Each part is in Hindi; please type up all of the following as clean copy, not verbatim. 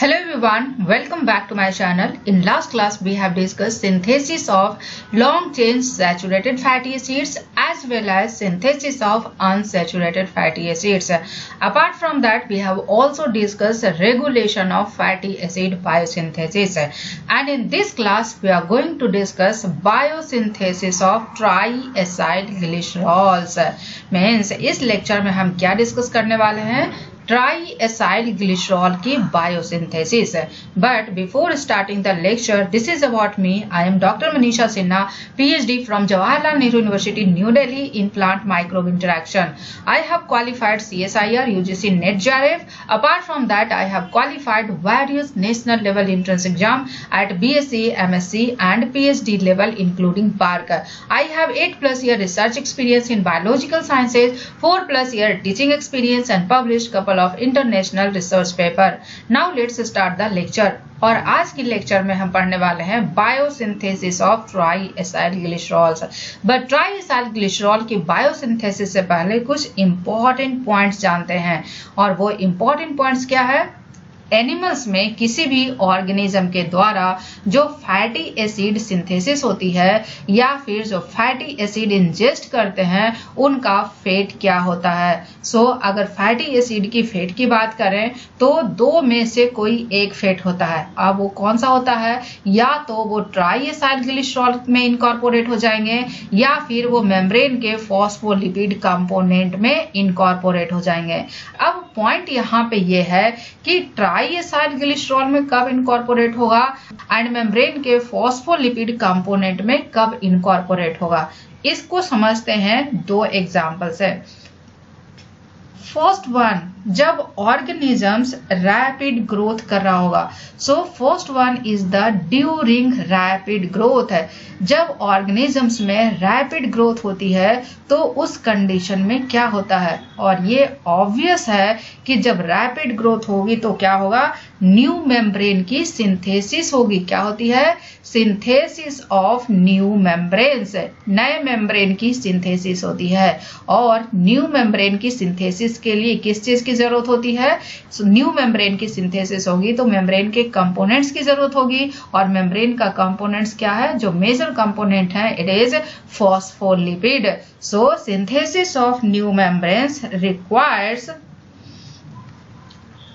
Hello everyone, welcome back to my channel. In last class we have discussed synthesis of long chain saturated fatty acids as well as synthesis of unsaturated fatty acids. Apart from that we have also discussed regulation of fatty acid biosynthesis. And in this class we are going to discuss biosynthesis of triacyl glycerols. Means इस लेक्चर में हम क्या डिस्कस करने वाले हैं? ट्राईएसाइल ग्लिसरॉल की biosynthesis. But before starting the lecture, this is about me. I am doctor Manisha Sinha, PhD from Jawaharlal Nehru University, New Delhi in plant microbe interaction. I have qualified CSIR, UGC, NET, JRF. Apart from that, I have qualified various national level entrance exam at BSc, MSc and PhD level including BARC. I have 8+ year research experience in biological sciences, 4+ year teaching experience and published couple of international research paper. Now let's start the lecture. और आज की लेक्चर में हम पढ़ने वाले हैं biosynthesis of triacyl glycerols. But triacyl glycerol की बायोसिंथेसिस से पहले कुछ इंपॉर्टेंट पॉइंट्स जानते हैं. और वो इंपॉर्टेंट पॉइंट्स क्या है? एनिमल्स में किसी भी ऑर्गेनिज्म के द्वारा जो फैटी एसिड सिंथेसिस होती है या फिर जो फैटी एसिड इंजेस्ट करते हैं उनका फेट क्या होता है. अगर फैटी एसिड की फेट की बात करें तो दो में से कोई एक फेट होता है. अब वो कौन सा होता है? या तो वो ट्राईएसाइल ग्लिसरॉल में इनकॉर्पोरेट हो जाएंगे या फिर वो मेम्ब्रेन के फॉस्फोलिपिड कंपोनेंट में इनकॉर्पोरेट हो जाएंगे. अब पॉइंट यहाँ पे ये है कि ट्राईएसाइल ग्लिसरॉल में कब इनकॉर्पोरेट होगा एंड मेम्ब्रेन के फॉस्फोलिपिड कंपोनेंट में कब इनकॉर्पोरेट होगा. इसको समझते हैं दो एग्जांपल से. फर्स्ट वन, जब ऑर्गेनिजम्स रैपिड ग्रोथ कर रहा होगा. First one is the during rapid growth. जब ऑर्गेनिजम्स में रैपिड ग्रोथ होती है तो उस कंडीशन में क्या होता है? और ये ऑब्वियस है कि जब रैपिड ग्रोथ होगी तो क्या होगा? न्यू मेम्ब्रेन की सिंथेसिस होगी. क्या होती है? Synthesis of new membranes. नए मेम्ब्रेन की सिंथेसिस होती है. और न्यू मेम्ब्रेन की सिंथेसिस के लिए किस चीज की जरूरत होती है? न्यू मेम्ब्रेन की सिंथेसिस होगी तो मेम्ब्रेन के कंपोनेंट्स की जरूरत होगी. और मेम्ब्रेन का कंपोनेंट्स क्या है? जो मेजर कंपोनेंट है it is phospholipid. Synthesis of new membranes requires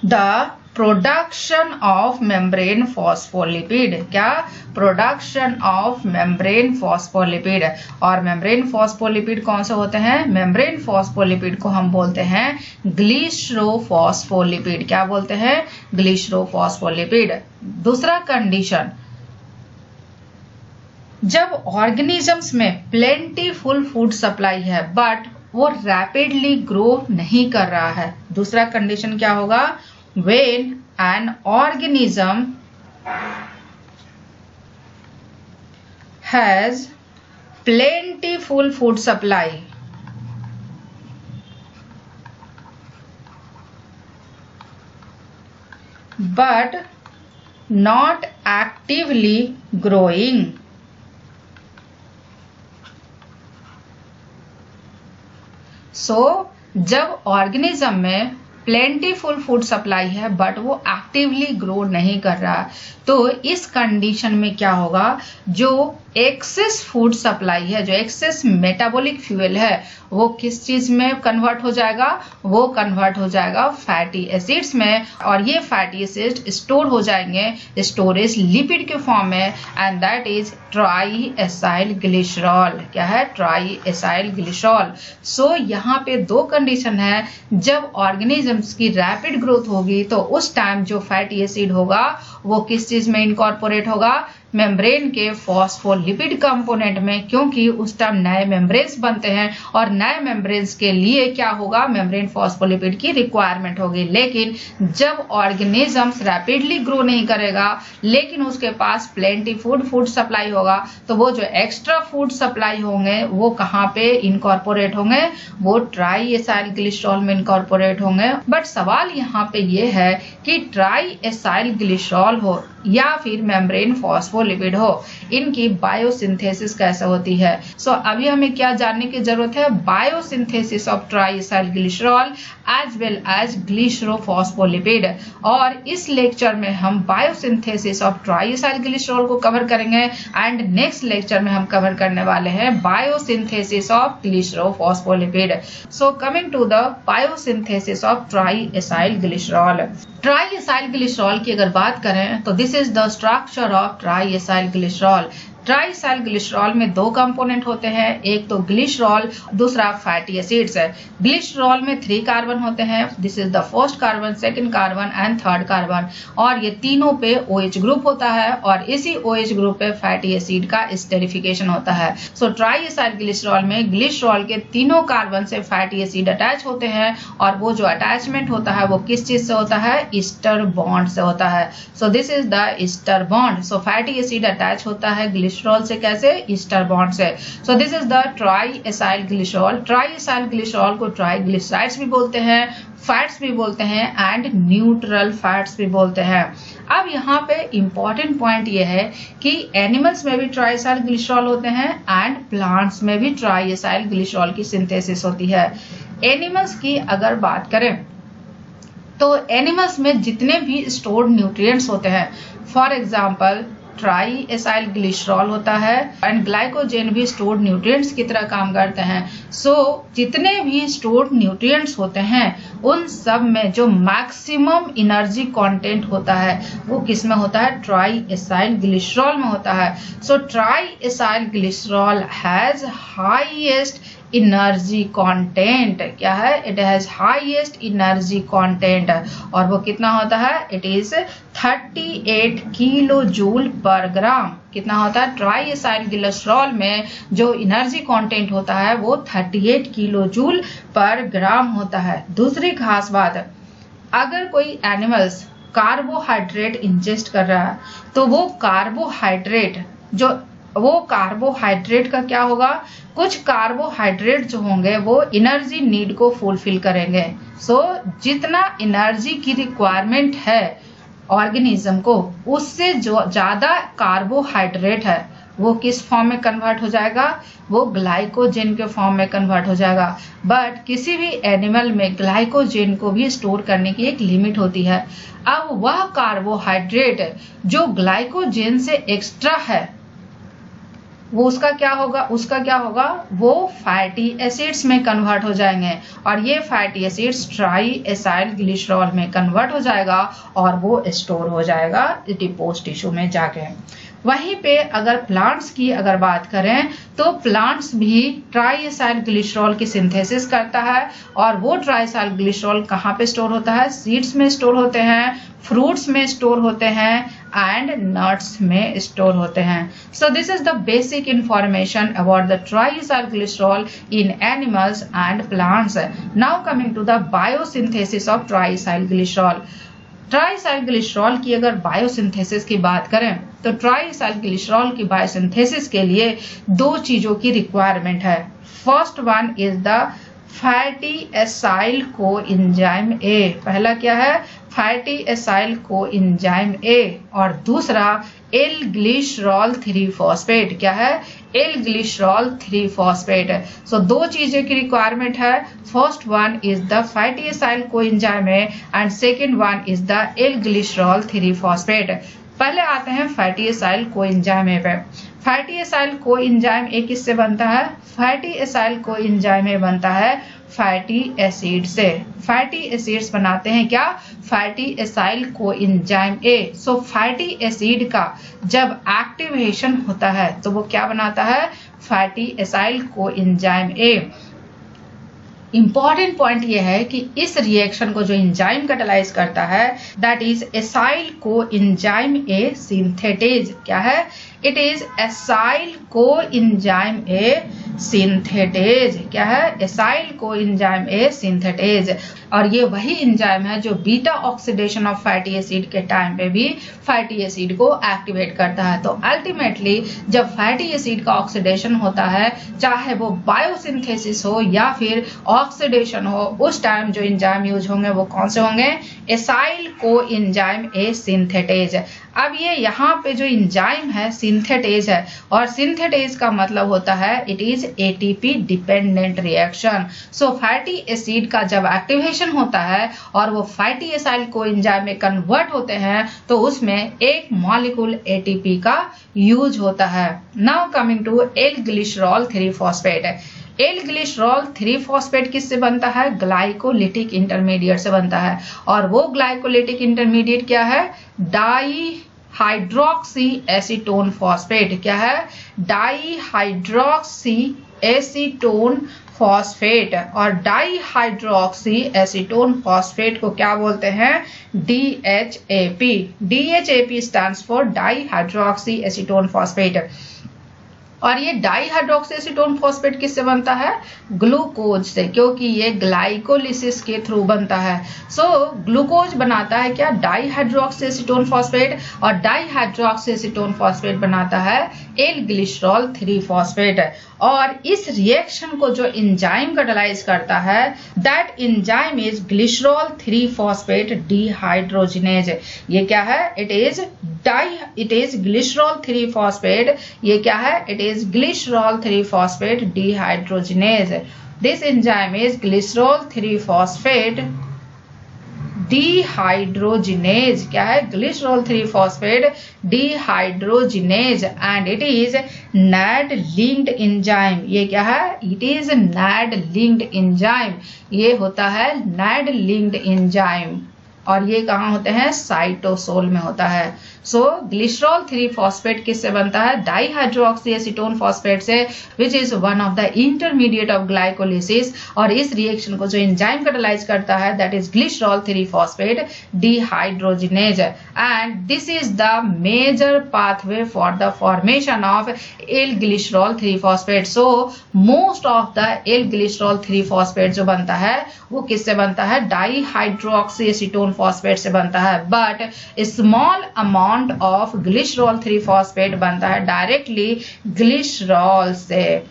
the production of membrane phospholipid. क्या? Production of membrane phospholipid. और मेम्ब्रेन फॉस्फोलिपिड कौन से होते हैं? मेम्ब्रेन फॉस्फोलिपिड को हम बोलते हैं ग्लिसरोफॉस्फोलिपिड. क्या बोलते हैं? ग्लिसरोफॉस्फोलिपिड. दूसरा कंडीशन, जब ऑर्गेनिजम्स में प्लेंटीफुल फूड सप्लाई है बट वो रैपिडली ग्रो नहीं कर रहा है. दूसरा कंडीशन क्या होगा? When an organism has plentiful food supply but not actively growing. जब ऑर्गेनिज्म में प्लेंटीफुल फूड सप्लाई है बट वो एक्टिवली ग्रो नहीं कर रहा तो इस कंडीशन में क्या होगा? जो एक्सेस फूड सप्लाई है, जो एक्सेस मेटाबॉलिक फ्यूल है, वो किस चीज में कन्वर्ट हो जाएगा? वो कन्वर्ट हो जाएगा फैटी एसिड्स में. और ये फैटी एसिड स्टोर हो जाएंगे स्टोरेज लिपिड के फॉर्म में एंड दैट इज ट्राईएसाइल ग्लिसरॉल. क्या है? ट्राईएसाइल ग्लिसरॉल. यहाँ पे दो कंडीशन है. जब ऑर्गेनिजम्स की रैपिड ग्रोथ होगी तो उस टाइम जो फैटी एसिड होगा वो किस चीज में इनकॉर्पोरेट होगा? मेम्ब्रेन के फॉस्फोलिपिड कंपोनेंट में, क्योंकि उस टाइम नए मेम्ब्रेन्स बनते हैं और नए मेम्ब्रेन्स के लिए क्या होगा? मेम्ब्रेन फॉस्फोलिपिड की रिक्वायरमेंट होगी. लेकिन जब ऑर्गेनिजम्स रैपिडली ग्रो नहीं करेगा लेकिन उसके पास प्लेंटीफुल फूड सप्लाई होगा तो वो जो एक्स्ट्रा फूड सप्लाई होंगे वो कहाँ पे इनकॉर्पोरेट होंगे? वो ट्राईएसाइल ग्लिसरॉल में इनकॉर्पोरेट होंगे. बट सवाल यहाँ पे ये है कि ट्राईएसाइल ग्लिसरॉल हो या फिर मेम्ब्रेन फॉस्फोलिपिड फॉस्फोलिपिड हो, इनकी बायोसिंथेसिस कैसे होती है। सो अभी हमें क्या जानने की जरूरत है, biosynthesis of triacyl glycerol as well as glycerophospholipid. और इस लेक्चर में हम biosynthesis of triacyl glycerol को कवर करेंगे एंड नेक्स्ट लेक्चर में हम कवर करने वाले हैं biosynthesis of glycerophospholipid. So coming to the biosynthesis of triacyl glycerol. Triacyl glycerol की अगर बात करें तो this is the structure of triacyl glycerol. Triacyl glycerol में दो कंपोनेंट होते हैं, एक तो ग्लिसरॉल, दूसरा फैटी एसिड्स है। ग्लिसरॉल में 3 कार्बन होते हैं, this is the first carbon, second carbon and third carbon, और ये तीनों पे OH ग्रुप होता है और इसी OH ग्रुप पे फैटी एसिड का स्टेरिफिकेशन होता है। सो ट्राई एसाइल ग्लिसरॉल में ग्लिसरॉल के तीनों कार्बन से फैटी एसिड अटैच होते हैं और वो जो अटैचमेंट होता है वो किस चीज से होता है, ईस्टर बॉन्ड से होता है। So this is the ester bond. So fatty acid attach होता है ग्लिसरॉल से, कैसे, ईस्टर बॉन्ड से। सो this is the triacyl glycerol. Triacyl glycerol को ट्राइग्लिसराइड्स भी बोलते हैं, फैट्स भी बोलते हैं एंड न्यूट्रल फैट्स भी बोलते हैं। अब यहाँ पे इंपॉर्टेंट पॉइंट ये है कि एनिमल्स में भी ट्राई एसाइल ग्लिसरॉल होते हैं एंड प्लांट्स में भी ट्राई एसाइल ग्लिसरॉल की सिंथेसिस होती है। एनिमल्स की अगर बात करें तो एनिमल्स में जितने भी स्टोर्ड न्यूट्रिएंट्स होते हैं, for example try acyl glycerol होता है एंड ग्लाइकोजेन भी स्टोर्ड न्यूट्रिएंट्स की तरह काम करते हैं। सो जितने भी स्टोर्ड न्यूट्रिएंट्स होते हैं उन सब में जो मैक्सिमम एनर्जी कंटेंट होता है वो किस में होता है, ट्राई एसाइल ग्लिसरॉल में होता है। So try acyl glycerol has highest energy content, क्या है, it has highest energy content, और वो कितना होता है, इट इज 38 किलो जूल पर ग्राम। कितना होता है, ट्राई एसाइल ग्लिसरॉल में जो एनर्जी कंटेंट होता है वो 38 किलो जूल पर ग्राम होता है। दूसरी खास बात, अगर कोई एनिमल्स कार्बोहाइड्रेट इंजेस्ट कर रहा है तो वो कार्बोहाइड्रेट का क्या होगा, कुछ कार्बोहाइड्रेट जो होंगे वो एनर्जी नीड को फुलफिल करेंगे। सो जितना एनर्जी की रिक्वायरमेंट है ऑर्गेनिज्म को, उससे जो ज्यादा कार्बोहाइड्रेट है वो किस फॉर्म में कन्वर्ट हो जाएगा, वो ग्लाइकोजेन के फॉर्म में कन्वर्ट हो जाएगा। बट किसी भी एनिमल में ग्लाइकोजेन को भी स्टोर करने की एक लिमिट होती है। अब वह कार्बोहाइड्रेट जो ग्लाइकोजेन से एक्स्ट्रा है वो उसका क्या होगा, वो फैटी एसिड्स में कन्वर्ट हो जाएंगे और ये fatty acids try acyl glycerol में कन्वर्ट हो जाएगा और वो स्टोर हो जाएगा एडिपोज टिश्यू में जाके। वहीं पे अगर प्लांट्स की अगर बात करें तो प्लांट्स भी ट्राई एसाइल ग्लिसरॉल की सिंथेसिस करता है और वो ट्राई एसाइल ग्लिसरॉल कहाँ पे स्टोर होता है, सीड्स में स्टोर होते हैं, फ्रूट्स में स्टोर होते हैं एंड नट्स में स्टोर होते हैं। So this is the basic information about the triacyl glycerol in animals and plants. Now coming to the biosynthesis of triacyl glycerol. Triacyl glycerol की अगर बायोसिंथेसिस की बात करें तो ट्राई एसाइल ग्लिसरॉल की बायोसिंथेसिस के लिए 2 चीजों की रिक्वायरमेंट है। First one is the fatty acyl coenzyme A. पहला क्या है, फैटी एसाइल कोएंजाइम ए, और दूसरा एल ग्लिसरॉल 3 फॉस्फेट। क्या है, एल ग्लिसरॉल 3 फॉस्फेट। सो 2 चीजें की रिक्वायरमेंट है। First one is the fatty acyl coenzyme A and second one is the L glycerol 3 phosphate. पहले आते हैं फैटी एसाइल कोएंजाइम ए पे। फैटी एसाइल कोएंजाइम ए किससे बनता है, फैटी एसाइल कोएंजाइम ए बनता है फैटी एसिड से। फैटी एसिड्स बनाते हैं क्या, फैटी एसाइल कोएंजाइम ए। सो फैटी एसिड का जब एक्टिवेशन होता है तो वो क्या बनाता है, फैटी एसाइल कोएंजाइम ए। इंपॉर्टेंट पॉइंट ये है कि इस रिएक्शन को जो एंजाइम कैटालाइज करता है that is acyl coenzyme A synthetase. क्या है, it is acyl coenzyme A synthetase. क्या है? एसाइल कोएंजाइम ए सिंथेटेज। और ये वही एंजाइम है जो beta oxidation of fatty acid के टाइम पे भी फैटी एसिड को एक्टिवेट करता है। तो अल्टीमेटली जब फैटी एसिड का ऑक्सीडेशन होता है, चाहे वो बायोसिंथेसिस हो या फिर ऑक्सीडेशन हो, उस टाइम जो एंजाइम यूज होंगे वो कौन से होंगे? एसाइल कोएंजाइम ए सिंथेटेज। अब ये यहाँ पे जो एंजाइम है सिंथेटेज है, और सिंथेटेज का मतलब होता है it is ATP dependent reaction. So fatty acid का जब एक्टिवेशन होता है और वो फैटी एसाइल कोएंजाइम में कन्वर्ट होते हैं तो उसमें एक मॉलिक्यूल एटीपी का यूज होता है। Now coming to L glycerol 3 phosphate. L glycerol 3 phosphate किससे बनता है? ग्लाइकोलिटिक इंटरमीडिएट से बनता है। और वो ग्लाइकोलिटिक इंटरमीडिएट क्या है? Di hydroxy acetone phosphate. क्या है? Di hydroxy acetone phosphate. और डाई हाइड्रोक्सी एसीटोन फॉस्फेट को क्या बोलते हैं? DHAP। DHAP stands for di hydroxy acetone phosphate. और ये डाई हाइड्रोक्सी एसीटोन फॉस्फेट किससे बनता है? ग्लूकोज से, क्योंकि ये ग्लाइकोलिसिस के थ्रू बनता है। सो ग्लूकोज बनाता है क्या? Di hydroxy acetone phosphate. और डाई हाइड्रोक्सी एसीटोन फॉस्फेट बनाता है एल ग्लिसरॉल 3 फॉस्फेट। और इस रिएक्शन को जो एंजाइम कैटालाइज करता है that enzyme is glycerol 3 phosphate dehydrogenase. ये क्या है? It is glycerol 3 phosphate. ये क्या है? It is glycerol 3 phosphate dehydrogenase. This enzyme is glycerol 3 phosphate dehydrogenase. क्या है? glycerol 3 phosphate dehydrogenase and it is NAD linked enzyme. ये क्या है? It is NAD linked enzyme. ये होता है NAD linked enzyme। और ये कहाँ होते हैं? साइटोसोल में होता है। सो ग्लिसरॉल 3 फॉस्फेट किससे बनता है? डाई हाइड्रोक्सी एसीटोन फॉस्फेट से, which is one of the intermediate of glycolysis. और इस रिएक्शन को जो एंजाइम कैटालाइज करता है that is glycerol 3 phosphate dehydrogenase. And this is the major pathway for the formation of L glycerol 3 phosphate. So most of the L glycerol 3 phosphate जो बनता है वो किससे बनता है? डाई हाइड्रोक्सी एसीटोन फॉस्फेट से बनता है। But small amount of glycerol 3 phosphate बनता है डायरेक्टली ग्लिसरॉल से।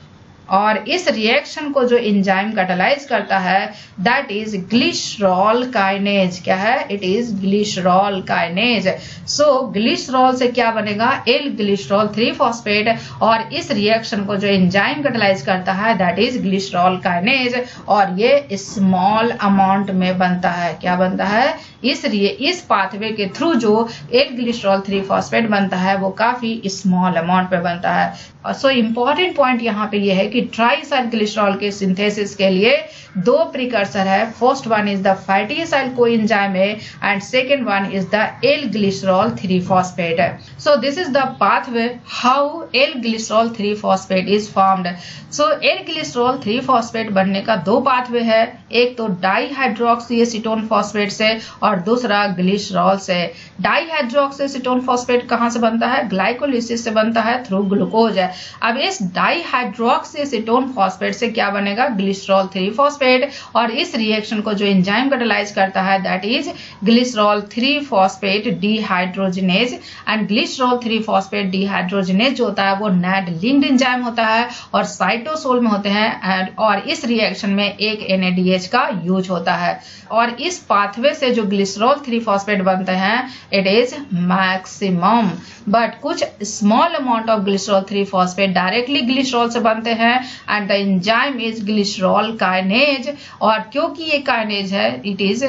और इस रिएक्शन को जो एंजाइम कैटालाइज करता है दैट इज ग्लिसरॉल काइनेज। क्या है? It is glycerol kinase. So glycerol से क्या बनेगा? L glycerol 3 phosphate. और इस रिएक्शन को जो एंजाइम कैटालाइज करता है दैट इज ग्लिसरॉल काइनेज। और ये स्मॉल अमाउंट में बनता है। क्या बनता है? इस पाथवे के थ्रू जो एल ग्लिसरॉल 3 फॉस्फेट बनता है वो काफी स्मॉल अमाउंट पे बनता है। सो इम्पॉर्टेंट पॉइंट यहाँ पे ये है कि ट्राइसाइल ग्लिसरॉल के सिंथेसिस के लिए 2 प्रिकर्सर है। First one is the fatty acyl coenzyme A and second one is the L glycerol 3 phosphate. So this is the pathway how L glycerol 3 phosphate is formed. So L glycerol 3 phosphate बनने का 2 पाथवे है। एक तो डाई हाइड्रोक्सी एसीटोन फॉस्फेट से और दूसरा ग्लिसरॉल से। डाई हाइड्रोक्सी एसीटोन फॉस्फेट कहाँ से बनता है? ग्लाइकोलिसिस से बनता है थ्रू ग्लूकोज। अब इस डाई हाइड्रोक्सी एसीटोन फॉस्फेट से क्या बनेगा? Glycerol 3 phosphate. और इस रिएक्शन को जो एंजाइम कैटालाइज करता है that is glycerol 3 phosphate dehydrogenase. And glycerol 3 phosphate dehydrogenase जो होता है वो NAD लिंक्ड एंजाइम होता है और साइटोसोल में होते हैं। और इस रिएक्शन में एक NADH का यूज होता है। और इस पाथवे से जो ग्लिसरॉल 3 फॉस्फेट बनते हैं इट इज मैक्सिमम। बट कुछ small amount of glycerol 3 phosphate directly glycerol से बनते हैं and the enzyme is glycerol kinase. और क्योंकि ये काइनेज है it is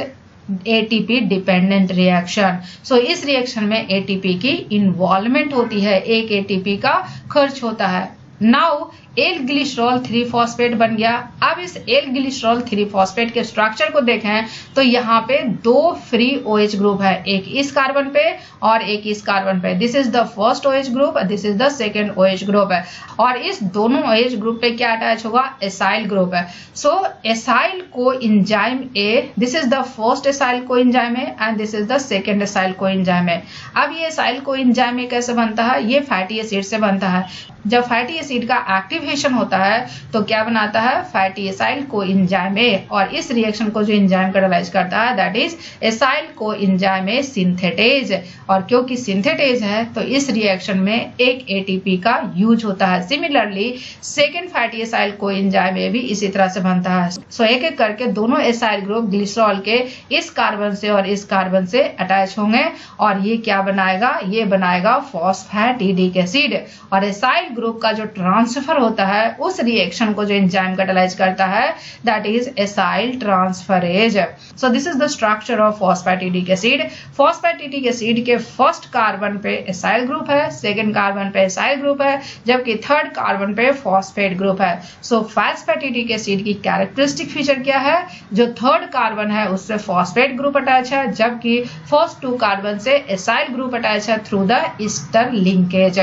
ATP dependent reaction. So इस रिएक्शन में ATP की इन्वॉल्वमेंट होती है, एक ATP का खर्च होता है। नाउ एल ग्लिसरॉल 3 फॉस्फेट बन गया। अब इस एल ग्लिसरॉल 3 फॉस्फेट के स्ट्रक्चर को देखें तो यहाँ पे 2 फ्री OH ग्रुप है, एक इस कार्बन पे और एक इस कार्बन पे। This is the first OH group, this is the second OH group है। और इस दोनों OH ग्रुप पे क्या अटैच होगा? एसाइल ग्रुप है। So acyl coenzyme A, this is the first acyl coenzyme A and this is the second acyl coenzyme A. अब ये एसाइल कोएंजाइम ए कैसे बनता है? ये फैटी एसिड से बनता है। जब फैटी एसिड का एक्टिव एक्टिवेशन होता है तो क्या बनाता है, फैटी एसाइल कोएंजाइम ए, और इस रिएक्शन को जो एंजाइम कैटालाइज करता है that is acyl coenzyme A synthetase. और क्योंकि सिंथेटेज है तो इस रिएक्शन में एक एटीपी का यूज होता है। Similarly second fatty acyl coenzyme ए भी इसी तरह से बनता है। सो एक एक करके दोनों एसाइल ग्रुप ग्लिसरॉल के इस कार्बन से और इस कार्बन से अटैच होंगे और ये क्या बनाएगा, ये बनाएगा फॉस्फैटिडिक एसिड। और एसाइल ग्रुप का जो ट्रांसफर होता है उस रिएक्शन को जो एंजाइम कैटालाइज करता है that is acyl transferase. So this is the structure of phosphatidic acid. Phosphatidic acid के फर्स्ट कार्बन पे एसाइल ग्रुप है, सेकंड कार्बन पे एसाइल ग्रुप है, जबकि थर्ड कार्बन पे फॉस्फेट ग्रुप है। सो फॉस्फैटिडिक एसिड की कैरेक्टरिस्टिक फीचर क्या है, जो थर्ड कार्बन है उससे फॉस्फेट ग्रुप अटैच है, जबकि फर्स्ट टू कार्बन से एसाइल ग्रुप अटैच है through the ester linkage.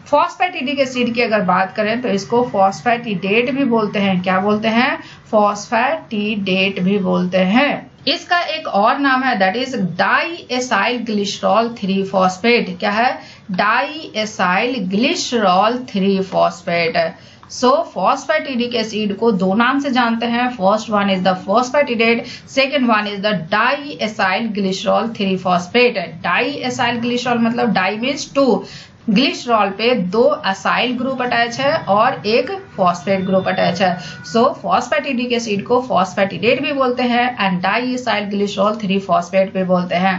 Phosphatidic acid की अगर बात करें तो इसको फॉस्फैटिडेट भी बोलते हैं। क्या बोलते हैं, फॉस्फैटिडेट भी बोलते हैं। इसका एक और नाम है that is diacyl glycerol 3 phosphate. क्या है, diacyl glycerol 3 phosphate. So phosphatidic acid को दो नाम से जानते हैं। First one is the phosphatidate, second one is the diacyl glycerol 3 phosphate. Diacyl glycerol मतलब डाई मीन्स 2, ग्लिसरॉल पे 2 असाइल ग्रुप अटैच है और एक फॉस्फेट ग्रुप अटैच है। सो फॉस्फैटिडिक एसिड को फॉस्फैटिडेट भी बोलते हैं and diacyl glycerol 3 phosphate भी बोलते हैं।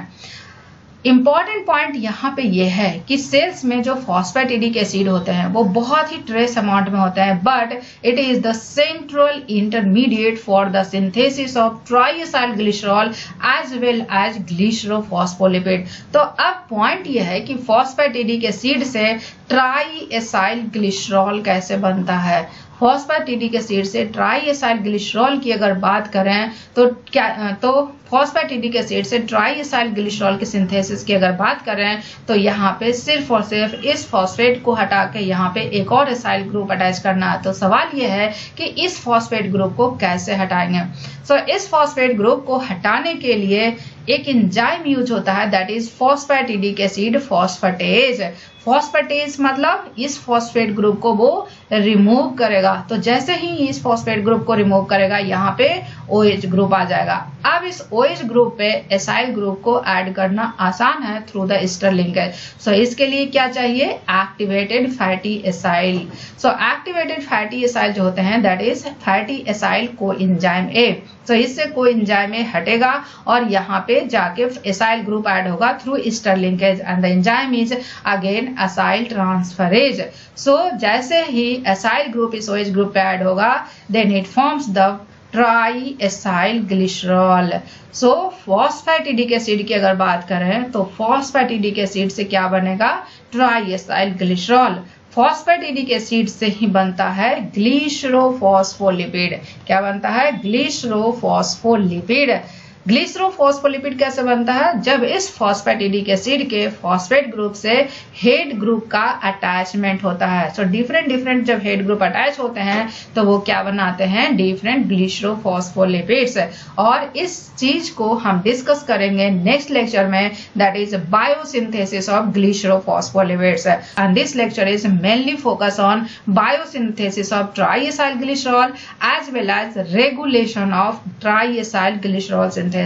इंपॉर्टेंट पॉइंट यहाँ पे ये है कि सेल्स में जो फॉस्फैटिडिक एसिड होते हैं वो बहुत ही ट्रेस अमाउंट में होते हैं, but it is the central intermediate for the synthesis of triacyl glycerol as well as glycerophospholipid. तो अब पॉइंट ये है कि फॉस्फैटिडिक एसिड से ट्राइएसाइल ग्लिसरॉल कैसे बनता है। फॉस्फैटिडिक एसिड से ट्राइएसाइल ग्लिसरॉल की अगर बात करें तो फॉस्फैटिडिक एसिड से ट्राइएसाइल ग्लिसरॉल की सिंथेसिस की अगर बात करें तो यहाँ पे सिर्फ और सिर्फ इस फॉस्फेट को हटा के यहाँ पे एक और एसाइल ग्रुप अटैच करना है। तो सवाल ये है कि इस फॉस्फेट ग्रुप को कैसे हटाएंगे। सो इस फॉस्फेट ग्रुप को हटाने के लिए एक एंजाइम यूज होता है that is phosphatidic acid phosphatase. Phosphatase मतलब इस फॉस्फेट ग्रुप को वो रिमूव करेगा। तो जैसे ही इस फॉस्फेट ग्रुप को रिमूव करेगा यहाँ पे OH ग्रुप आ जाएगा। अब इस OH ग्रुप पे एसाइल ग्रुप को ऐड करना आसान है through the ester linkage. So इसके लिए क्या चाहिए, activated fatty acyl. So activated fatty acyl जो होते हैं that is fatty acyl coenzyme A. तो इससे कोएंजाइम ए हटेगा और यहाँ पे जाके एसाइल ग्रुप ऐड होगा through ester linkage and the enzyme is again acyl transferase. So जैसे ही एसाइल ग्रुप इस OH ग्रुप पे ऐड होगा then it forms the triacyl glycerol. So phosphatidic acid की अगर बात करें तो फॉस्फैटिडिक एसिड से क्या बनेगा, ट्राइएसाइल ग्लिसरॉल। फॉस्फैटिडिक एसिड से ही बनता है ग्लिसरोफॉस्फोलिपिड। क्या बनता है, ग्लिसरोफॉस्फोलिपिड। ग्लिसरोफॉस्फोलिपिड कैसे बनता है, जब इस फॉस्फैटिडिक एसिड के फॉस्फेट ग्रुप से हेड ग्रुप का अटैचमेंट होता है। सो डिफरेंट जब हेड ग्रुप अटैच होते हैं तो वो क्या बनाते हैं, डिफरेंट ग्लिसरोफॉस्फोलिपिड्स। और इस चीज को हम डिस्कस करेंगे नेक्स्ट लेक्चर में that is biosynthesis of glycerophospholipids and this lecture is mainly focus on biosynthesis of triacyl glycerol as well as regulation of triacyl glycerol synthesis.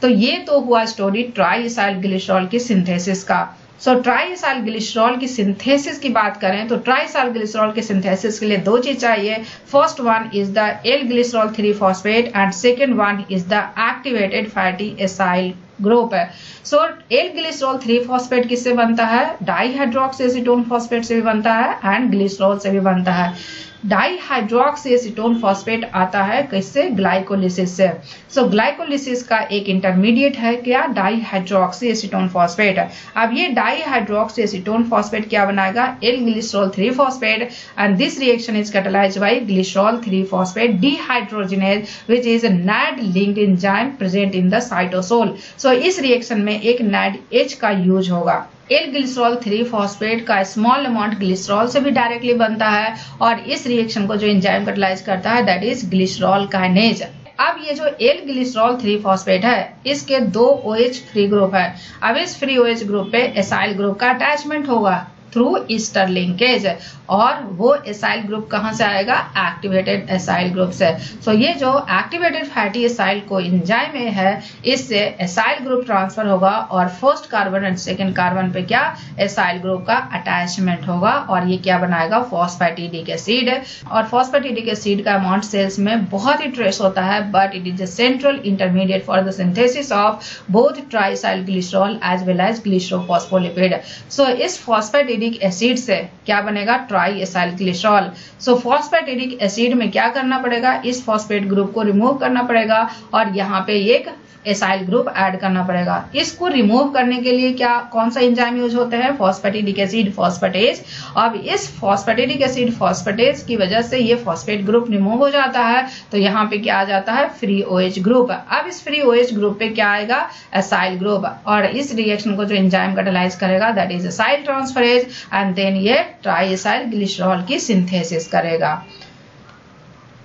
तो ये तो हुआ स्टोरी ट्राइएसाइल ग्लिसरॉल की सिंथेसिस का। सो ट्राइएसाइल ग्लिसरॉल की सिंथेसिस की बात करें तो ट्राइएसाइल ग्लिसरॉल की सिंथेसिस के लिए 2 चीज चाहिए। First one is the L glycerol 3 phosphate and second one is the activated fatty acyl group. So L glycerol 3 phosphate किससे बनता है, डाईहाइड्रोक्सी एसीटोन फॉस्फेट से भी बनता है एंड ग्लिसरॉल से भी बनता है। डाईहाइड्रोक्सी एसीटोन फॉस्फेट आता है किससे, ग्लाइकोलिसिस से। सो ग्लाइकोलिसिस का एक इंटरमीडिएट है क्या, डाईहाइड्रोक्सी एसीटोन फॉस्फेट। अब ये डाईहाइड्रोक्सी एसीटोन फॉस्फेट क्या बनाएगा, L glycerol 3 phosphate and this reaction is catalysed by glycerol 3 phosphate dehydrogenase which is a NAD linked enzyme present in the cytosol। So इस रिएक्शन में एक NADH का यूज होगा। एल ग्लिसरॉल 3 फॉस्फेट का स्मॉल अमाउंट ग्लिसरॉल से भी डायरेक्टली बनता है और इस रिएक्शन को जो एंजाइम कैटालाइज करता है दैट इज ग्लिसरॉल काइनेज। अब ये जो एल ग्लिसरॉल 3 फॉस्फेट है इसके 2 OH फ्री ग्रुप है। अब इस फ्री OH ग्रुप पे एसाइल ग्रुप का अटैचमेंट होगा थ्रू ईस्टर लिंकेज, और वो एसाइल ग्रुप कहाँ से आएगा, एक्टिवेटेड एसाइल ग्रुप से। सो ये जो एक्टिवेटेड फैटी एसाइल को एंजाइम में है, इससे एसाइल ग्रुप ट्रांसफर होगा और first carbon and second carbon पे क्या, एसाइल ग्रुप का अटैचमेंट होगा, और ये क्या बनाएगा, फॉस्फेटिडिक एसिड। और फॉस्फेटिडिक एसिड का अमाउंट सेल्स में बहुत ही ट्रेस होता है, but it is a central intermediate for the synthesis of both triacyl glycerol as well as glycerophospholipid. So इस फॉस्फेटिडिक एसिड से क्या बनेगा, triacyl glycerol. So phosphatidic acid में क्या करना पड़ेगा, इस फॉस्फेट ग्रुप को रिमूव करना पड़ेगा और यहाँ पे एक एसाइल ग्रुप ऐड करना पड़ेगा। इसको रिमूव करने के लिए क्या, कौन सा एंजाइम यूज होते हैं, फॉस्फेटिडिक एसिड फॉस्फेटेज। अब इस फॉस्फेटिडिक एसिड फॉस्फेटेज की वजह से ये फॉस्फेट ग्रुप रिमूव हो जाता है, तो यहाँ पे क्या आ जाता है, फ्री OH ग्रुप। अब इस फ्री OH ग्रुप पे क्या आएगा, एसाइल ग्रुप, और इस रिएक्शन को जो एंजाइम कैटालाइज करेगा that is acyl transferase, and then ये ट्राई एसाइल ग्लिसरॉल की सिंथेसिस करेगा।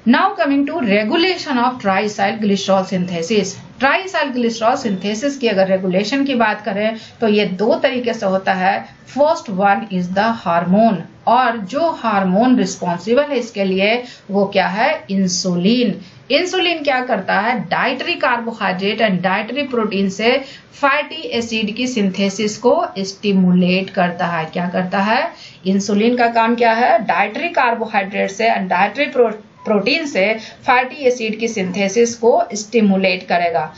Now coming to regulation of triacyl glycerol synthesis. Triacyl glycerol synthesis की अगर रेगुलेशन की बात करें तो ये दो तरीके से होता है। First one is the hormone, और जो हार्मोन रिस्पॉन्सिबल है इसके लिए वो क्या है, इंसुलिन। इंसुलिन क्या करता है, dietary carbohydrate and dietary protein से फैटी एसिड की सिंथेसिस को स्टिमुलेट करता है। क्या करता है, इंसुलिन का काम क्या है, डाइटरी कार्बोहाइड्रेट से एंड डाइटरी प्रोटीन से फैटी एसिड की सिंथेसिस को स्टिमुलेट करेगा।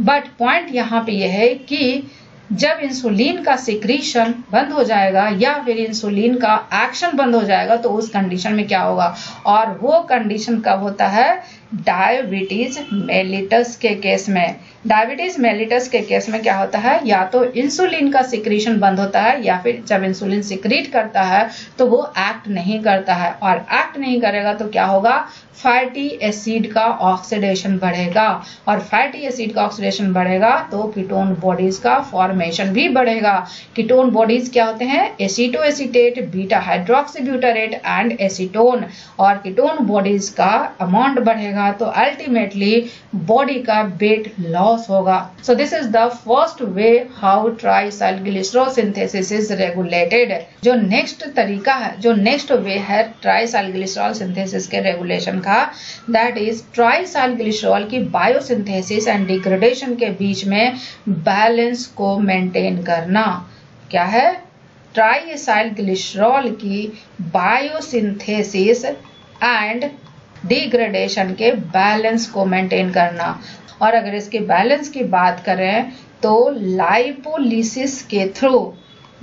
बट पॉइंट यहाँ पे यह है कि जब इंसुलिन का सिक्रीशन बंद हो जाएगा या फिर इंसुलिन का एक्शन बंद हो जाएगा तो उस कंडीशन में क्या होगा, और वो कंडीशन कब होता है, डायबिटीज मेलिटस के केस में। डायबिटीज मेलिटस के केस में क्या होता है, या तो इंसुलिन का सिक्रीशन बंद होता है या फिर जब इंसुलिन सिक्रीट करता है तो वो एक्ट नहीं करता है, और एक्ट नहीं करेगा तो क्या होगा, फैटी एसिड का ऑक्सीडेशन बढ़ेगा, और फैटी एसिड का ऑक्सीडेशन बढ़ेगा तो कीटोन बॉडीज का फॉर्मेशन भी बढ़ेगा। कीटोन बॉडीज क्या होते हैं, एसीटोएसीटेट, बीटा हाइड्रोक्सीब्यूटारेट एंड एसीटोन, और कीटोन बॉडीज का अमाउंट बढ़ेगा तो अल्टीमेटली बॉडी का वेट लॉस होगा। सो this is the first way how triacyl glycerol synthesis is regulated. जो नेक्स्ट तरीका है, जो नेक्स्ट वे है ट्राइसाइल ग्लिसरॉल सिंथेसिस के रेगुलेशन का, दैट इज ट्राइसाइल ग्लिसरॉल की बायोसिंथेसिस एंड डिग्रेडेशन के बीच में बैलेंस को मेंटेन करना। क्या है, ट्राइसाइल ग्लिसरॉल की बायोसिंथेसिस एंड डिग्रेडेशन के बैलेंस को मेंटेन करना। और अगर इसके बैलेंस की बात करें तो लाइपोलिसिस के थ्रू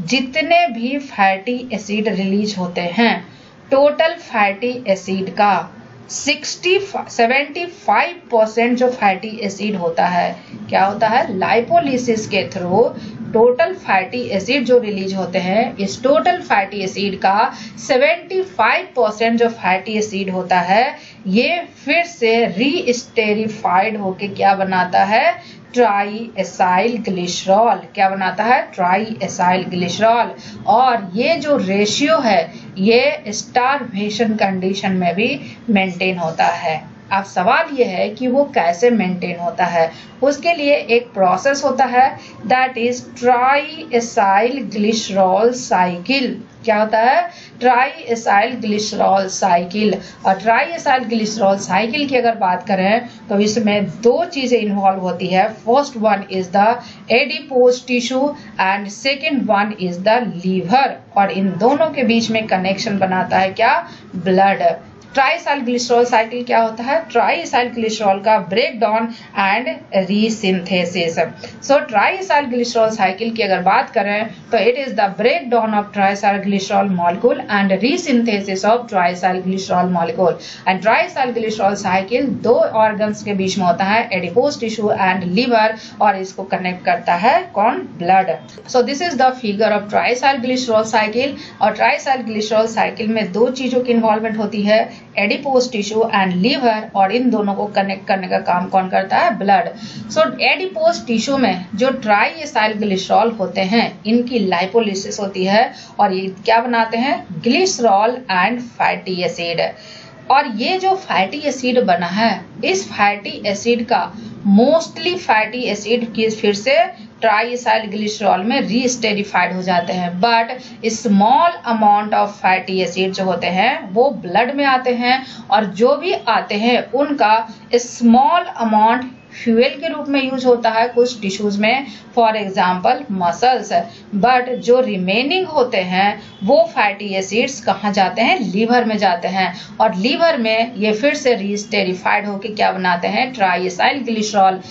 जितने भी फैटी एसिड रिलीज होते हैं, टोटल फैटी एसिड का 75% जो फैटी एसिड होता है, क्या होता है, लाइपोलिसिस के थ्रू टोटल फैटी एसिड जो रिलीज होते हैं, इस टोटल फैटी एसिड का 75% जो फैटी एसिड होता है, ये फिर से रीस्टेरिफाइड होके क्या बनाता है, ट्राई एसाइल ग्लिसरॉल। क्या बनाता है, ट्राई एसाइल ग्लिसरॉल। और ये जो रेशियो है ये स्टारवेशन कंडीशन में भी मेंटेन होता है। अब सवाल ये है कि वो कैसे मेंटेन होता है, उसके लिए एक प्रोसेस होता है that is try acyl glycerol cycle. क्या होता है, ट्राई एसाइल ग्लिसरॉल साइकिल। और ट्राई एसाइल ग्लिसरॉल साइकिल की अगर बात करें तो इसमें दो चीजें इन्वॉल्व होती है। First one is the adipose tissue and second one is the liver, और इन दोनों के बीच में कनेक्शन बनाता है क्या, ब्लड। ट्राइसाइल ग्लिसरॉल साइकिल क्या होता है, ट्राइसाइल ग्लिसरॉल का breakdown and resynthesis. So triacyl glycerol cycle की अगर बात करें तो it is the breakdown of triacyl glycerol molecule and resynthesis of triacyl glycerol molecule. And triacyl glycerol cycle दो ऑर्गन्स के बीच में होता है, एडिपोज टिश्यू एंड लीवर, और इसको कनेक्ट करता है कौन, blood. So this is the figure of triacyl glycerol cycle. और ट्राइसाइल ग्लिसरॉल साइकिल में दो चीजों की इन्वॉल्वमेंट होती है, एडिपोज टिश्यू एंड लीवर, और इन दोनों को कनेक्ट करने का काम कौन करता है, ब्लड। सो एडिपोज टिश्यू में जो ट्राइएसाइल ग्लिसरॉल होते हैं, इनकी लाइपोलिसिस होती है और ये क्या बनाते हैं, ग्लिसरॉल एंड फैटी एसिड। और ये जो फैटी एसिड बना है, इस फैटी एसिड का मोस्टली फैटी एसिड की फिर से ट्राइएसाइल ग्लिसरॉल में रीस्टेरिफाइड हो जाते हैं। But small amount of fatty acid जो होते हैं वो ब्लड में आते हैं, और जो भी आते हैं उनका स्मॉल अमाउंट फ्यूल के रूप में यूज होता है कुछ टिश्यूज में, फॉर एग्जाम्पल मसल्स। बट जो रिमेनिंग होते हैं वो फैटी एसिड्स कहाँ जाते हैं, लीवर में जाते हैं, और लीवर में ये फिर से रीस्टेरिफाइड होकर क्या बनाते हैं, ट्राइएसाइल ग्लिसरॉल।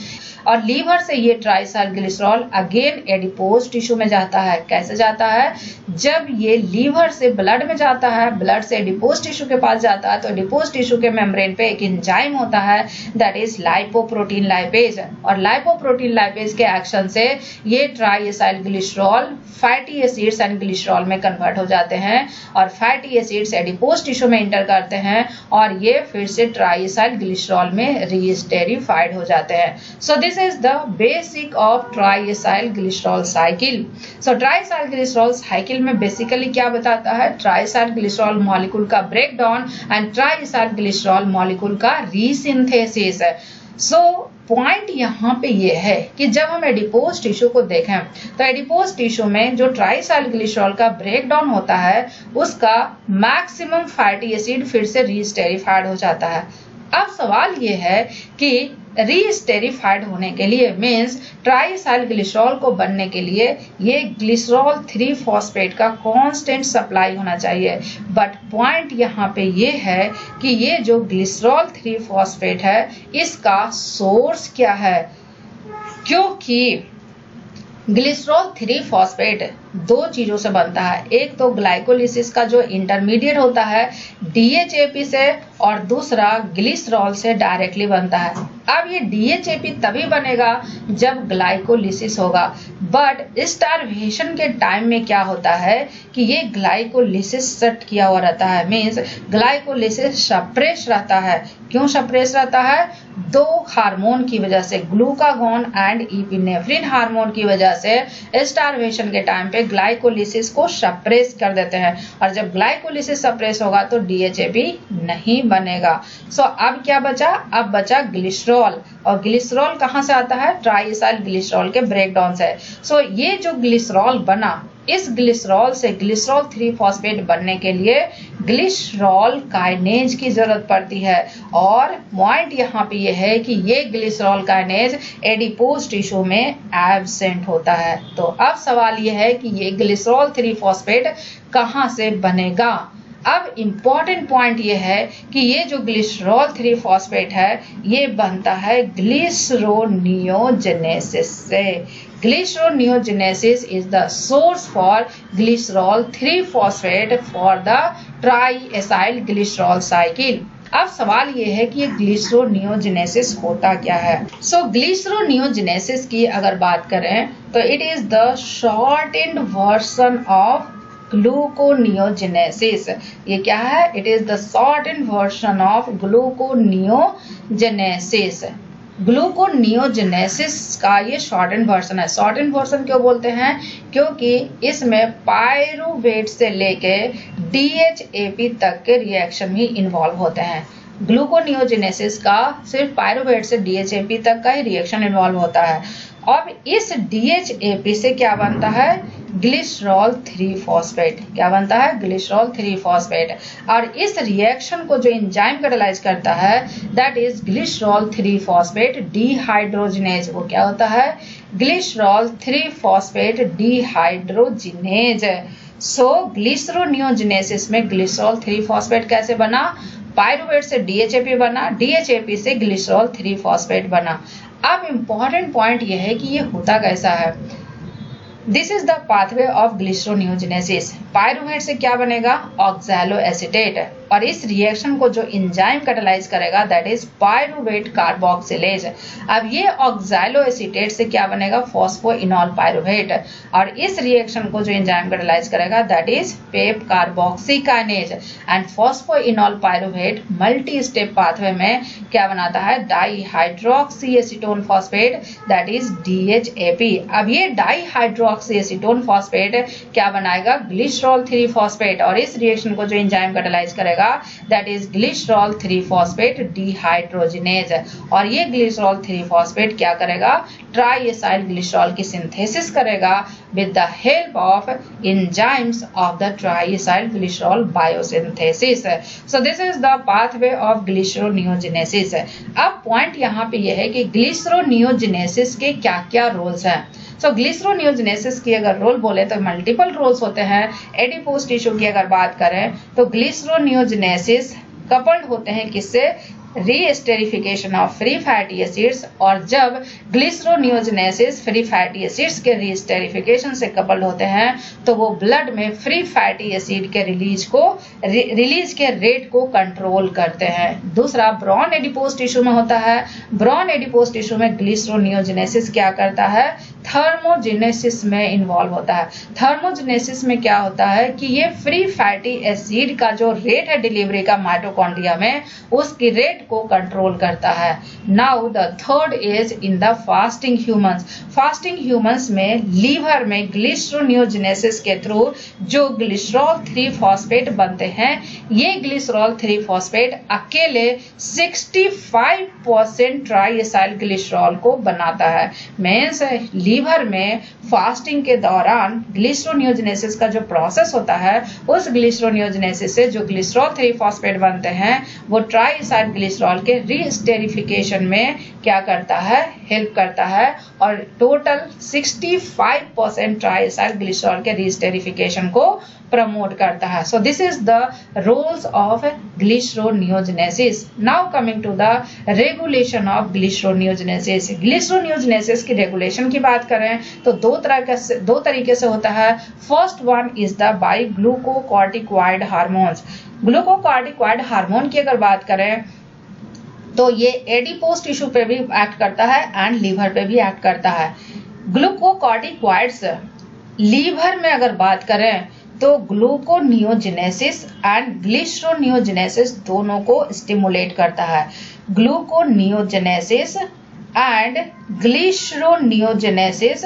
और लीवर से ये triacyl glycerol again adipose tissue में जाता है। कैसे जाता है, जब ये लीवर से ब्लड में जाता है, ब्लड से एडिपोज टिश्यू के पास जाता है, तो एडिपोज टिश्यू के मेम्ब्रेन पे एक एंजाइम होता है दैट इज लाइपोप्रोटीन लाइपेज, और लाइपोप्रोटीन लाइपेज के एक्शन से ये triacyl glycerol fatty acids and glycerol में कन्वर्ट हो जाते हैं, और फैटी एसिड्स एडिपोज टिश्यू में इंटर करते हैं, और ये फिर से ट्राइएसाइल ग्लिसरॉल में रीस्टेरिफाइड हो जाते हैं। So this is the basic of triacyl glycerol cycle. So triacyl glycerol cycle में basically क्या बताता है, triacyl glycerol molecule का breakdown and triacyl glycerol molecule का resynthesis है। सो पॉइंट यहाँ पे ये है कि जब हम एडिपोज टिश्यू को देखें तो एडिपोज टिश्यू में जो ट्राइएसाइल ग्लिसरॉल का ब्रेकडाउन होता है उसका मैक्सिमम फैटी एसिड फिर से रीस्टेरिफाइड हो जाता है। अब सवाल ये है कि रीस्टेरिफाइड होने के लिए मीन्स ट्राइएसाइल ग्लिसरॉल को बनने के लिए ये ग्लिसरॉल 3 फॉस्फेट का कांस्टेंट सप्लाई होना चाहिए। बट पॉइंट यहाँ पे ये है कि ये जो ग्लिसरॉल 3 फॉस्फेट है इसका सोर्स क्या है, क्योंकि ग्लिसरॉल 3 फॉस्फेट 2 चीजों से बनता है। एक तो ग्लाइकोलिसिस का जो इंटरमीडिएट होता है DHAP से, और दूसरा ग्लिसरॉल से डायरेक्टली बनता है। अब ये DHAP तभी बनेगा जब ग्लाइकोलिसिस होगा, बट स्टार्वेशन के टाइम में क्या होता है कि ये ग्लाइकोलिसिस सेट किया हुआ रहता है, मीन्स ग्लाइकोलिसिस सप्रेस रहता है। क्यों सप्रेस रहता है, 2 हार्मोन की वजह से, ग्लूकागोन एंड इपिनेफ्रिन हार्मोन की वजह से स्टार्वेशन के टाइम पे ग्लाइकोलिसिस को सप्रेस कर देते हैं, और जब ग्लाइकोलिसिस सप्रेस होगा तो DHAP नहीं बनेगा। सो अब क्या बचा, अब बचा ग्लिसरॉल, और ग्लिसरॉल कहाँ से आता है, ट्राइएसाइल ग्लिसरॉल के ब्रेकडाउन से। सो ये जो ग्लिसरॉल बना, इस ग्लिसरॉल से ग्लिसरॉल 3 फॉस्फेट बनने के लिए ग्लिसरॉल काइनेज की जरूरत पड़ती है, और पॉइंट यहाँ पे ये है कि ये ग्लिसरॉल काइनेज एडिपोज टिश्यू में एब्सेंट होता है। तो अब सवाल ये है कि ये ग्लिसरॉल 3 फॉस्फेट कहाँ से बनेगा। अब इम्पॉर्टेंट पॉइंट ये है कि ये जो ग्लिसरॉल 3 फॉस्फेट है ये बनता है ग्लिसरोनियोजेनेसिस से। Glyceroneogenesis is the source for glycerol 3 phosphate for the triacyl glycerol cycle. अब सवाल ये है कि ये ग्लिसरोनियोजेनेसिस होता क्या है। सो ग्लिसरोनियोजेनेसिस की अगर बात करें तो it is the shortened version of gluconeogenesis. ये क्या है, it is the shortened version of gluconeogenesis. Gluconeogenesis का ये शॉर्टेंड वर्जन है। शॉर्टेंड वर्जन क्यों बोलते हैं, क्योंकि इसमें पायरुवेट से लेके DHAP तक के रिएक्शन ही इन्वॉल्व होते हैं। ग्लूकोनियोजेनेसिस का सिर्फ पायरुवेट से DHAP तक का ही रिएक्शन इन्वॉल्व होता है। अब इस DHAP से क्या बनता है, ग्लिसरॉल 3 फॉस्फेट। क्या बनता है, ग्लिसरॉल 3 फॉस्फेट। और इस रिएक्शन को जो एंजाइम कैटालाइज करता है that is glycerol 3 phosphate dehydrogenase. वो क्या होता है, ग्लिसरॉल 3 फॉस्फेट डिहाइड्रोजिनेज। सो ग्लिसरोनियोजेनेसिस में ग्लिसरॉल 3 फॉस्फेट कैसे बना, पायरुवेट से DHAP बना, DHAP से ग्लिसरॉल 3 फॉस्फेट बना। अब इम्पॉर्टेंट पॉइंट यह है कि ये होता कैसा है। This is the pathway of glyceroneogenesis. Pyruvate से क्या बनेगा, ऑक्सैलो एसीटेट, और इस रिएक्शन को जो एंजाइम कैटालाइज करेगा दैट इज पायरुवेट कार्बोक्सिलेज। अब ये ऑक्सैलो एसीटेट से क्या बनेगा, फॉस्फोइनॉल पायरुवेट, और इस रिएक्शन को जो एंजाइम कैटालाइज करेगा that is PEP carboxykinase. And phosphoenol pyruvate multi step pathway में क्या बनाता है, dihydroxy acetone phosphate that is DHAP। अब ये डाईहाइड्रोक्सी एसीटोन फॉस्फेट क्या बनाएगा, ग्लिसरॉल 3 फॉस्फेट, और इस रिएक्शन को जो एंजाइम कैटालाइज करेगा करेगा, दैट इज ग्लिसरॉल 3-फॉस्फेट डिहाइड्रोजिनेज। और ये ग्लिसरॉल 3-फॉस्फेट क्या करेगा, ट्राइएसाइल ग्लिसरॉल की सिंथेसिस करेगा with the help of enzymes of the triacyl glycerol biosynthesis. So this is the pathway of glyceroneogenesis. अब पॉइंट यहाँ पे ये है कि ग्लिसरोनियोजेनेसिस के क्या क्या रोल्स हैं। सो ग्लिसरोनियोजेनेसिस की अगर रोल बोले तो मल्टीपल रोल्स होते हैं। एडिपोज टिश्यू की अगर बात करें तो ग्लिसरोनियोजेनेसिस कपल्ड होते हैं किससे, रीस्टेरिफिकेशन ऑफ फ्री फैटी एसिड्स। और जब ग्लिसरोनियोजेनेसिस फ्री फैटी एसिड्स के रीस्टेरिफिकेशन से कपल्ड होते हैं तो वो ब्लड में फ्री फैटी एसिड के रिलीज के रेट को कंट्रोल करते हैं। दूसरा ब्रॉन एडिपोज टिश्यू में होता है। ब्रॉन एडिपोज टिश्यू में ग्लिसरोनियोजेनेसिस क्या करता है, थर्मोजेनेसिस में इन्वॉल्व होता है। थर्मोजेनेसिस में क्या होता है कि ये फ्री फैटी एसिड का जो रेट है डिलीवरी का माइटोकॉन्ड्रिया में, उसकी रेट को कंट्रोल करता है। Now the third is in the fasting humans. Fasting humans में लीवर में ग्लिसरोनियोजेनेसिस के थ्रू जो ग्लिसरॉल 3-फॉस्फेट बनते हैं, ये ग्लिसरॉल 3-फॉस्फेट अकेले 65% ट्राइएसाइल ग्लिसरॉल को बनाता है। मींस लीवर में फास्टिंग के दौरान ग्लिसरोनियोजेनेसिस का जो प्रोसेस होता है, उस ग्लिसरोनियोजेनेसिस से जो ग्लिसरॉल 3-फॉस्फेट बनते हैं वो ट्राइएसाइल ग्लिसरॉल के रीस्टेरिफिकेशन में क्या करता है, हेल्प करता है। और टोटल 65% ट्राइएसाइल ग्लिसरॉल के रीस्टेरिफिकेशन को प्रमोट करता है। So this is the roles of glyceroneogenesis. Now coming to the regulation of glyceroneogenesis. Glyceroneogenesis की रेगुलेशन की बात करें तो दो तरीके से होता है। First one is the by glucocorticoid hormones. Glucocorticoid hormone की अगर बात करें तो ये एडिपोज टिश्यू पे भी एक्ट करता है एंड लीवर पे भी एक्ट करता है। ग्लूकोकॉर्टिकॉइड्स लीवर में अगर बात करें तो ग्लूकोनियोजेनेसिस एंड ग्लिसरोनियोजेनेसिस दोनों को स्टिमुलेट करता है। ग्लूकोनियोजेनेसिस एंड ग्लिसरोनियोजेनेसिस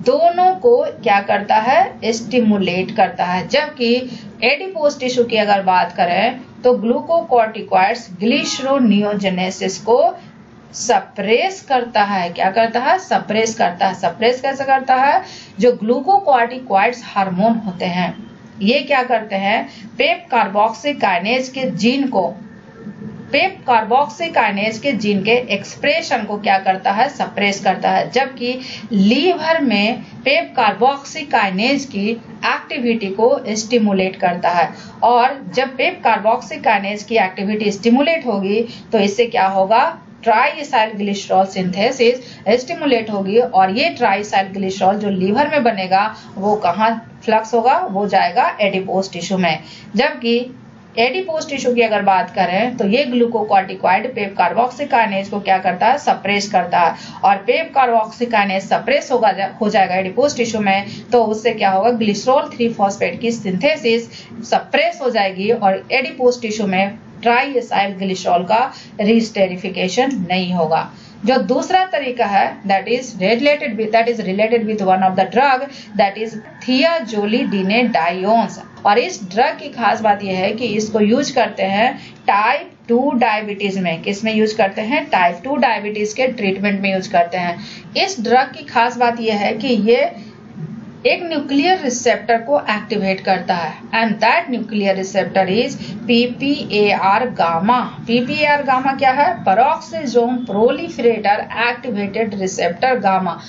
दोनों को क्या करता है, स्टिमुलेट करता है। जबकि एडिपोज टिश्यू की अगर बात करें तो ग्लूकोकॉर्टिकॉइड्स ग्लिसरोनियोजेनेसिस को सप्रेस करता है। क्या करता है, सप्रेस करता है। सप्रेस कैसे करता है, जो ग्लूकोकॉर्टिकॉइड्स हार्मोन होते हैं ये क्या करते हैं, पेप कार्बोक्सीकाइनेज के जीन के एक्सप्रेशन को क्या करता है, सप्रेस करता है। जबकि लीवर में पेप कार्बोक्सीकाइनेज की एक्टिविटी को स्टिमुलेट करता है। और जब पेप कार्बोक्सीकाइनेज की एक्टिविटी स्टिमुलेट होगी तो इससे क्या होगा, ट्राइएसाइल ग्लिसरॉल सिंथेसिस स्टिमुलेट होगी। और ये ट्राइएसाइल ग्लिसरॉल जो लीवर में बनेगा वो कहाँ फ्लक्स होगा, वो जाएगा एडिपोज टिश्यू में। जबकि एडिपोज टिश्यू की अगर बात करें तो ये ग्लूकोकॉर्टिकॉइड पेप कार्बोक्सीकाइनेज को क्या करता है, सप्रेस करता है। और पेप कार्बोक्सीकाइनेज सप्रेस हो जाएगा एडिपोज टिश्यू में तो उससे क्या होगा, ग्लिसरॉल 3-फॉस्फेट की सिंथेसिस सप्रेस हो जाएगी और एडिपोज टिश्यू में ट्राइएसाइल ग्लिसरॉल का रीस्टेरिफिकेशन नहीं होगा। जो दूसरा तरीका है that is related with one of the drug that is thiazolidinediones। और इस ड्रग की खास बात यह है कि इसको यूज करते हैं टाइप 2 डायबिटीज में। किस में यूज करते हैं, टाइप 2 डायबिटीज के ट्रीटमेंट में यूज करते हैं। इस ड्रग की खास बात यह है कि ये एक न्यूक्लियर रिसेप्टर को एक्टिवेट करता है and that nuclear receptor is PPAR gamma. PPAR gamma क्या है, peroxisome proliferator activated receptor gamma.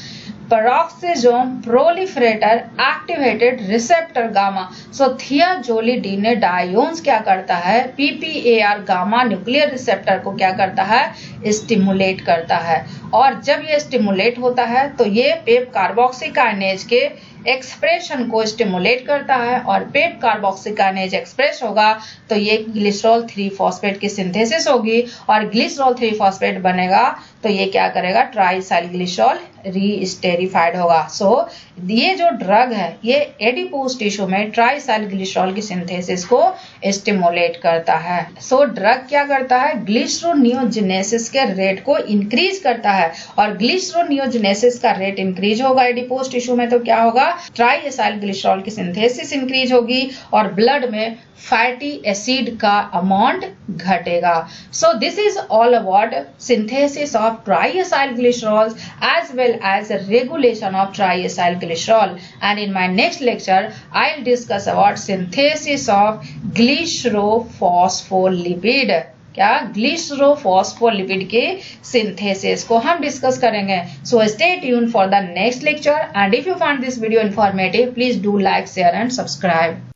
Peroxisome proliferator activated receptor gamma. So thiazolidinediones क्या करता है, PPAR गामा न्यूक्लियर रिसेप्टर को क्या करता है, स्टिमुलेट करता है। और जब ये स्टिमुलेट होता है तो ये पेप कार्बोक्सीकाइनेज के एक्सप्रेशन को स्टिमुलेट करता है और पेप कार्बोक्सीकाइनेज एक्सप्रेस होगा तो ये ग्लिसरॉल 3-फॉस्फेट की सिंथेसिस होगी और ग्लिसरॉल 3-फॉस्फेट बनेगा तो ये क्या करेगा, ट्राइसाइल ग्लिसरॉल रीस्टेरिफाइड होगा। सो ये जो ड्रग है ये एडिपोज टिश्यू में ट्राइसाइल ग्लिसरॉल की सिंथेसिस को स्टिमुलेट करता है। सो ड्रग क्या करता है, ग्लिसरोनियोजेनेसिस के रेट को इंक्रीज करता है और ग्लिसरोनियोजेनेसिस का रेट इंक्रीज होगा एडिपोज टिश्यू में तो क्या होगा, ट्राई एसाइल ग्लिसरॉल की सिंथेसिस इंक्रीज होगी और ब्लड में फैटी एसिड का अमाउंट घटेगा. सो this is all about synthesis of triacyl glycerol as well as regulation of triacyl glycerol, and in my next lecture I'll discuss about synthesis of glycerophospholipid. क्या ग्लिसरोफॉस्फोलिपिड के सिंथेसिस को हम डिस्कस करेंगे. So stay tune for the next lecture, and if you find this video informative please do like, share and subscribe.